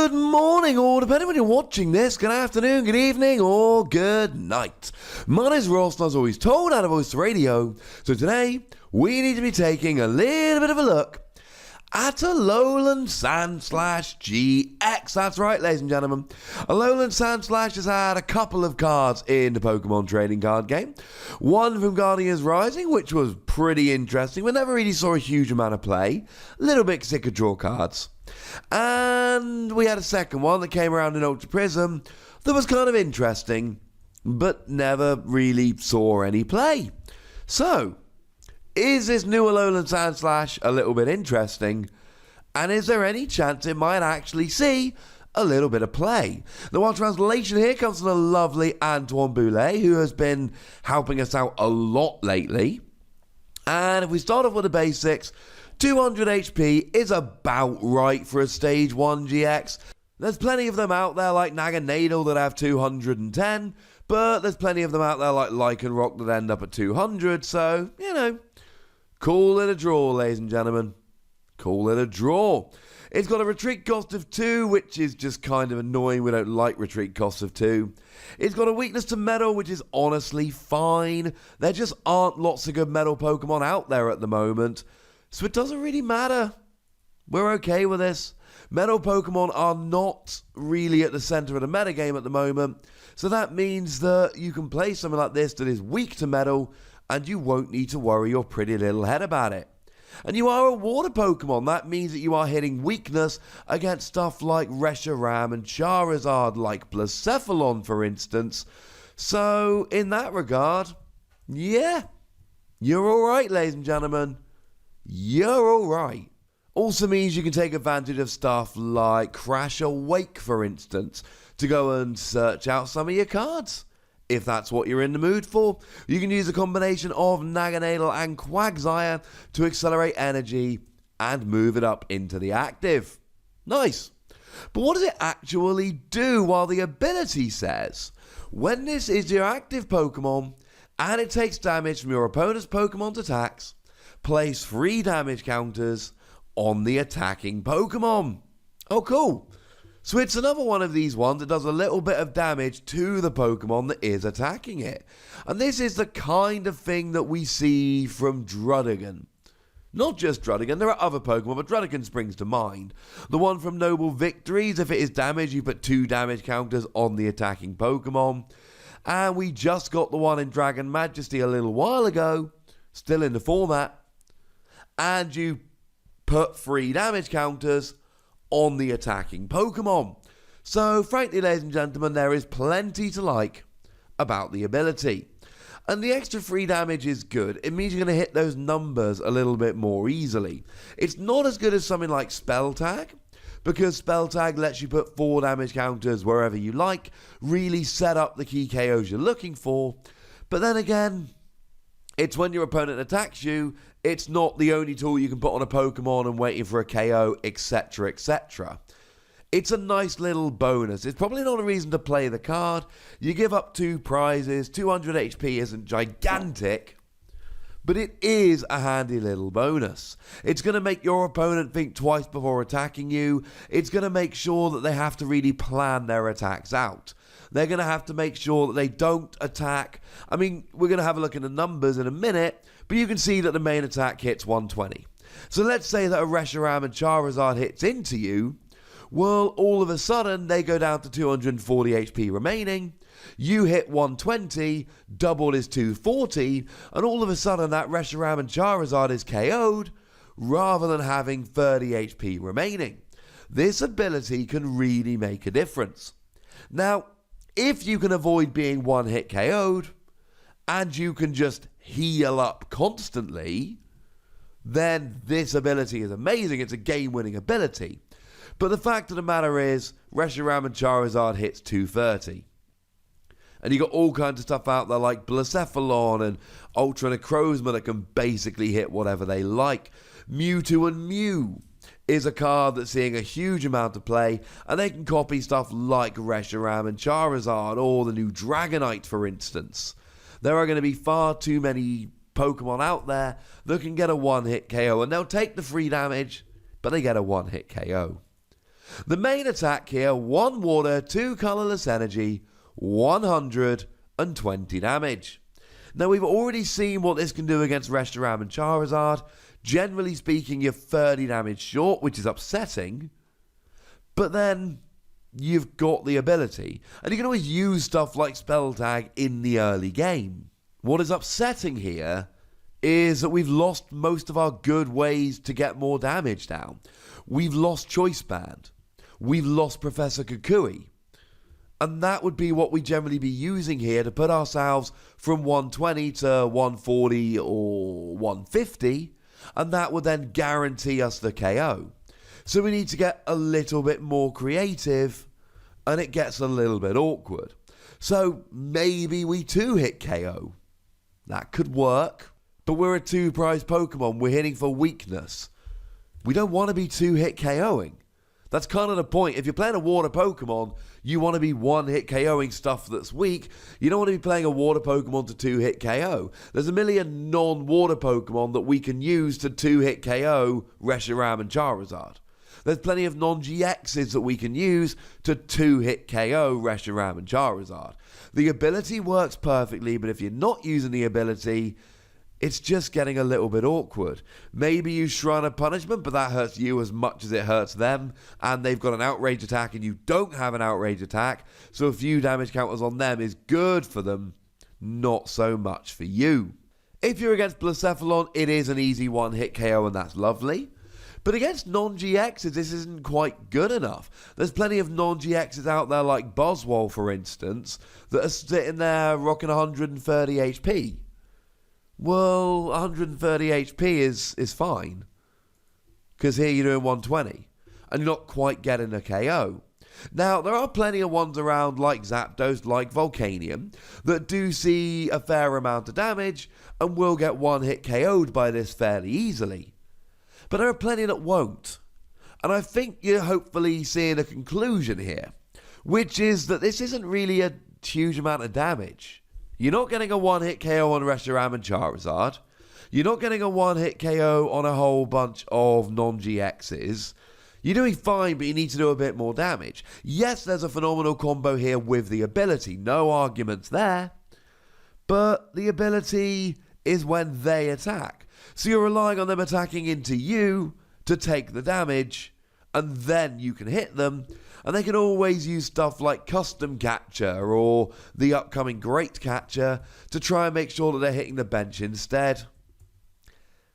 Good morning, or depending when you're watching this, good afternoon, good evening, or good night. My name is Ross, and as always told out of Radio. So today, we need to be taking a little bit of a look at Alolan Sandslash GX. That's right, ladies and gentlemen. Alolan Sandslash has had a couple of cards in the Pokemon trading card game. One from Guardians Rising, which was pretty interesting, but never really saw a huge amount of play. A little bit sick of draw cards. And we had a second one that came around in Ultra Prism that was kind of interesting, but never really saw any play. So, is this new Alolan Sandslash a little bit interesting? And is there any chance it might actually see a little bit of play? Now, our translation here comes from the lovely Antoine Boulet, who has been helping us out a lot lately. And if we start off with the basics, 200 HP is about right for a Stage 1 GX. There's plenty of them out there like Naganadel that have 210, but there's plenty of them out there like Lycanroc that end up at 200, so, you know, call it a draw, ladies and gentlemen. Call it a draw. It's got a retreat cost of 2, which is just kind of annoying. We don't like retreat costs of 2. It's got a weakness to metal, which is honestly fine. There just aren't lots of good metal Pokemon out there at the moment, so it doesn't really matter. We're okay with this. Metal Pokemon are not really at the center of the metagame at the moment, so that means that you can play something like this that is weak to metal, and you won't need to worry your pretty little head about it. And you are a water Pokemon. That means that you are hitting weakness against stuff like Reshiram and Charizard, like Blacephalon, for instance. So, in that regard, yeah, you're alright, ladies and gentlemen. You're alright. Also means you can take advantage of stuff like Crash Awake, for instance, to go and search out some of your cards. If that's what you're in the mood for, you can use a combination of Naganadel and Quagsire to accelerate energy and move it up into the active. Nice. But what does it actually do? While the ability says, when this is your active Pokemon and it takes damage from your opponent's Pokemon's attacks, place 3 damage counters on the attacking Pokemon. Oh, cool. So it's another one of these ones that does a little bit of damage to the Pokemon that is attacking it. And this is the kind of thing that we see from Druddigon. Not just Druddigon, there are other Pokemon, but Druddigon springs to mind. The one from Noble Victories, if it is damaged, you put 2 damage counters on the attacking Pokemon. And we just got the one in Dragon Majesty a little while ago, still in the format. And you put 3 damage counters on the attacking Pokemon. So, frankly, ladies and gentlemen, there is plenty to like about the ability. And the extra 3 damage is good. It means you're going to hit those numbers a little bit more easily. It's not as good as something like Spell Tag, because Spell Tag lets you put 4 damage counters wherever you like, really set up the key KOs you're looking for. But then again, it's when your opponent attacks you, it's not the only tool you can put on a Pokemon and waiting for a KO, etc, etc. It's a nice little bonus. It's probably not a reason to play the card. You give up 2 prizes, 200 HP isn't gigantic, but it is a handy little bonus. It's going to make your opponent think twice before attacking you. It's going to make sure that they have to really plan their attacks out. They're going to have to make sure that they don't attack. I mean, we're going to have a look at the numbers in a minute, but you can see that the main attack hits 120. So let's say that a Reshiram and Charizard hits into you. Well, all of a sudden, they go down to 240 HP remaining. You hit 120, double is 240, and all of a sudden that Reshiram and Charizard is KO'd, rather than having 30 HP remaining. This ability can really make a difference. Now, if you can avoid being one-hit KO'd, and you can just heal up constantly, then this ability is amazing. It's a game-winning ability. But the fact of the matter is, Reshiram and Charizard hits 230. And you got all kinds of stuff out there like Blacephalon and Ultra Necrozma that can basically hit whatever they like. Mewtwo and Mew is a card that's seeing a huge amount of play, and they can copy stuff like Reshiram and Charizard, or the new Dragonite, for instance. There are going to be far too many Pokemon out there that can get a one-hit KO, and they'll take the free damage, but they get a one-hit KO. The main attack here, 1 water, 2 colourless energy, 120 damage. Now we've already seen what this can do against Reshiram and Charizard. Generally speaking, you're 30 damage short, which is upsetting. But then you've got the ability, and you can always use stuff like Spell Tag in the early game. What is upsetting here is that we've lost most of our good ways to get more damage down. We've lost Choice Band. We've lost Professor Kukui. And that would be what we'd generally be using here to put ourselves from 120 to 140 or 150, and that would then guarantee us the KO. So we need to get a little bit more creative, and it gets a little bit awkward. So maybe we 2-hit KO. That could work, but we're a 2-prize Pokemon. We're hitting for weakness. We don't want to be 2-hit KOing. That's kind of the point. If you're playing a water Pokemon, you want to be 1-hit KOing stuff that's weak. You don't want to be playing a water Pokemon to 2-hit KO. There's a million non-water Pokemon that we can use to 2-hit KO Reshiram and Charizard. There's plenty of non-GXs that we can use to 2-hit KO Reshiram and Charizard. The ability works perfectly, but if you're not using the ability, it's just getting a little bit awkward. Maybe you Shrine of Punishment, but that hurts you as much as it hurts them, and they've got an outrage attack and you don't have an outrage attack, so a few damage counters on them is good for them, not so much for you. If you're against Blacephalon, it is an easy 1-hit KO and that's lovely. But against non-GXs, this isn't quite good enough. There's plenty of non-GXs out there like Boswell, for instance, that are sitting there rocking 130 HP. Well, 130 HP is fine, because here you're doing 120, and you're not quite getting a KO. Now, there are plenty of ones around like Zapdos, like Volcanion, that do see a fair amount of damage, and will get 1-hit KO'd by this fairly easily. But there are plenty that won't, and I think you're hopefully seeing a conclusion here, which is that this isn't really a huge amount of damage. You're not getting a 1-hit KO on Reshiram and Charizard. You're not getting a 1-hit KO on a whole bunch of non-GXs. You're doing fine, but you need to do a bit more damage. Yes, there's a phenomenal combo here with the ability. No arguments there. But the ability is when they attack. So you're relying on them attacking into you to take the damage, and then you can hit them. And they can always use stuff like Custom Catcher or the upcoming Great Catcher to try and make sure that they're hitting the bench instead.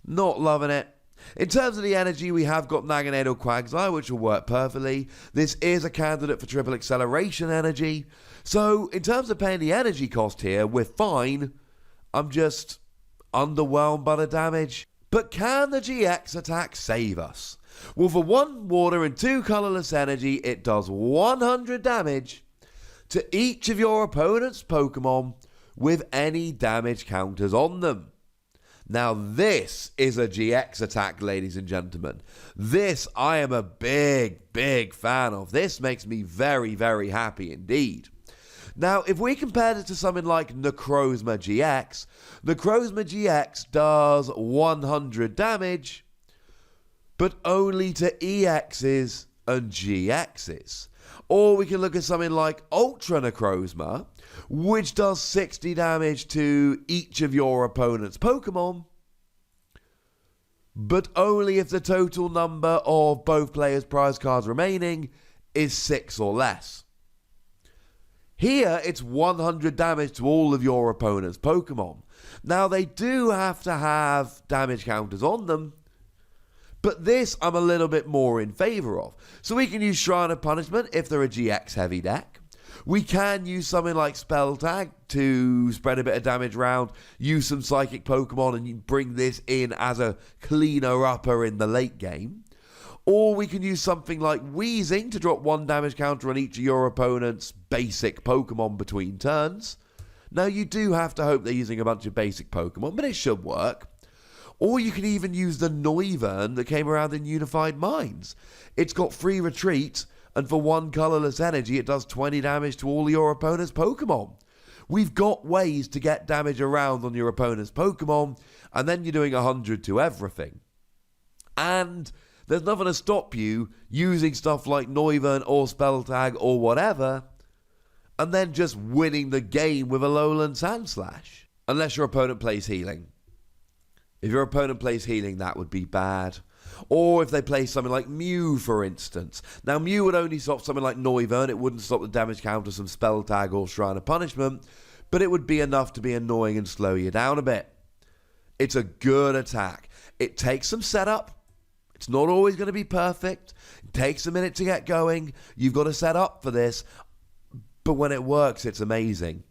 Not loving it. In terms of the energy, we have got Naganadel Quagsire, which will work perfectly. This is a candidate for triple acceleration energy. So in terms of paying the energy cost here, we're fine. I'm just underwhelmed by the damage. But can the GX attack save us? Well, for 1 water and 2 colourless energy, it does 100 damage to each of your opponent's Pokemon with any damage counters on them. Now, this is a GX attack, ladies and gentlemen. This I am a big, big fan of. This makes me very, very happy indeed. Now, if we compare it to something like Necrozma GX, Necrozma GX does 100 damage, but only to EXs and GXs. Or we can look at something like Ultra Necrozma, which does 60 damage to each of your opponent's Pokemon, but only if the total number of both players' prize cards remaining is 6 or less. Here, it's 100 damage to all of your opponent's Pokemon. Now, they do have to have damage counters on them, but this I'm a little bit more in favour of. So we can use Shrine of Punishment if they're a GX heavy deck. We can use something like Spell Tag to spread a bit of damage around, use some Psychic Pokemon and you bring this in as a cleaner upper in the late game. Or we can use something like Wheezing to drop 1 damage counter on each of your opponent's basic Pokemon between turns. Now you do have to hope they're using a bunch of basic Pokemon, but it should work. Or you can even use the Noivern that came around in Unified Minds. It's got free retreat, and for 1 colourless energy, it does 20 damage to all your opponent's Pokemon. We've got ways to get damage around on your opponent's Pokemon, and then you're doing 100 to everything. And there's nothing to stop you using stuff like Noivern or Spell Tag or whatever, and then just winning the game with Alolan Sandslash. Unless your opponent plays healing. If your opponent plays healing, that would be bad. Or if they play something like Mew, for instance. Now, Mew would only stop something like Noivern. It wouldn't stop the damage counter from Spell Tag or Shrine of Punishment, but it would be enough to be annoying and slow you down a bit. It's a good attack. It takes some setup. It's not always going to be perfect. It takes a minute to get going. You've got to set up for this. But when it works, it's amazing.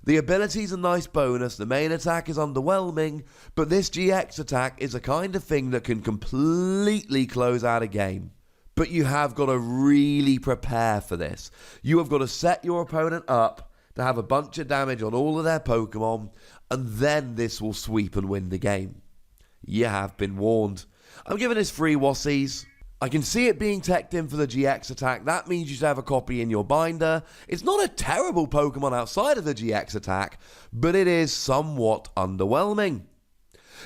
The ability's a nice bonus, the main attack is underwhelming, but this GX attack is a kind of thing that can completely close out a game. But you have got to really prepare for this. You have got to set your opponent up to have a bunch of damage on all of their Pokemon, and then this will sweep and win the game. You have been warned. I'm giving this free Wassies. I can see it being teched in for the GX attack. That means you should have a copy in your binder. It's not a terrible Pokemon outside of the GX attack, but it is somewhat underwhelming.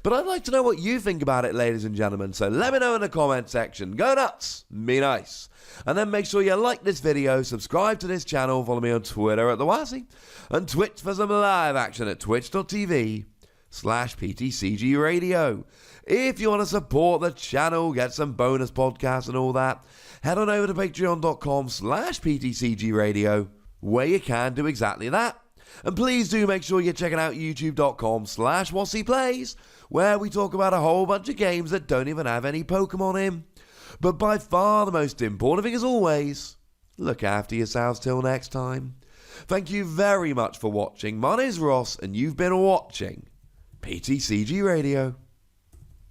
But I'd like to know what you think about it, ladies and gentlemen, so let me know in the comment section. Go nuts, be nice. And then make sure you like this video, subscribe to this channel, follow me on Twitter at @TheWazzy, and Twitch for some live action at twitch.tv/PTCGRadio. If you want to support the channel, get some bonus podcasts and all that, head on over to patreon.com/PTCGRadio, where you can do exactly that. And please do make sure you're checking out youtube.com/WassyPlays, where we talk about a whole bunch of games that don't even have any Pokemon in. But by far the most important thing, as always, look after yourselves till next time. Thank you very much for watching. My name's Ross, and you've been watching PTCG Radio.